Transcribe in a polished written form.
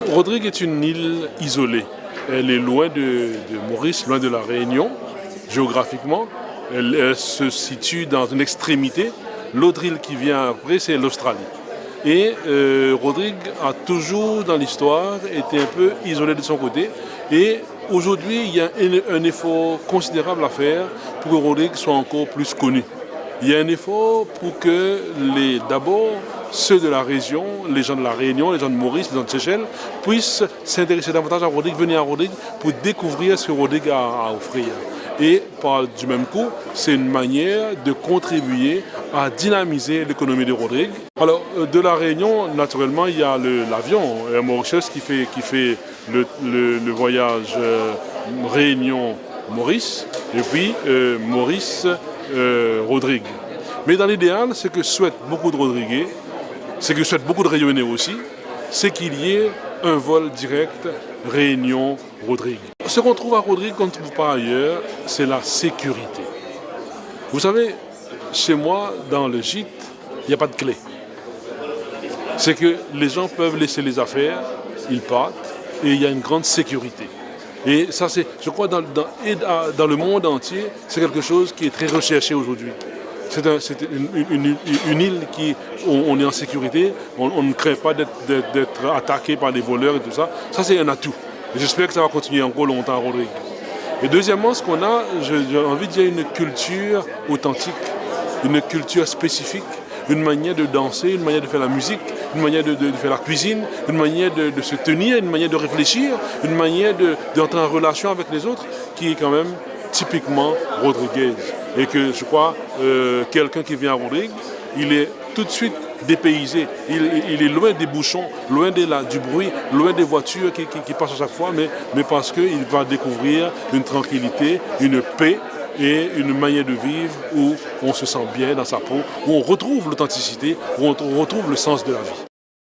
Rodrigue est une île isolée. Elle est loin de Maurice, loin de la Réunion, géographiquement. Elle se situe dans une extrémité. L'autre île qui vient après, c'est l'Australie. Et Rodrigue a toujours, dans l'histoire, été un peu isolé de son côté. Et aujourd'hui, il y a un effort considérable à faire pour que Rodrigue soit encore plus connu. Il y a un effort pour que d'abord ceux de la région, les gens de la Réunion, les gens de Maurice, les gens de Seychelles, puissent s'intéresser davantage à Rodrigue, venir à Rodrigue pour découvrir ce que Rodrigue a à offrir. Et du même coup, c'est une manière de contribuer à dynamiser l'économie de Rodrigue. Alors, de la Réunion, naturellement, il y a l'avion Air Mauritius qui fait le voyage Réunion-Maurice et puis Maurice-Rodrigue. Mais dans l'idéal, ce que souhaitent beaucoup de Rodriguais, ce que souhaitent beaucoup de Réunionnais aussi, c'est qu'il y ait un vol direct Réunion-Rodrigue. Ce qu'on trouve à Rodrigue, qu'on ne trouve pas ailleurs, c'est la sécurité. Vous savez, chez moi, dans le gîte, il n'y a pas de clé. C'est que les gens peuvent laisser les affaires, ils partent, et il y a une grande sécurité. Et ça, je crois, dans le monde entier, c'est quelque chose qui est très recherché aujourd'hui. C'est une île où on est en sécurité, on ne craint pas d'être attaqué par des voleurs et tout ça. Ça, c'est un atout. Et j'espère que ça va continuer encore longtemps à Rodrigue. Et deuxièmement, ce qu'on a, j'ai envie de dire une culture authentique, une culture spécifique, une manière de danser, une manière de faire la musique, une manière de faire la cuisine, une manière de se tenir, une manière de réfléchir, une manière d'entrer en relation avec les autres qui est quand même typiquement rodriguaise. Et que je crois, quelqu'un qui vient à Rodrigue, il est tout de suite dépaysé. Il est loin des bouchons, loin du bruit, loin des voitures qui passent à chaque fois, mais parce qu'il va découvrir une tranquillité, une paix et une manière de vivre où on se sent bien dans sa peau, où on retrouve l'authenticité, où on retrouve le sens de la vie.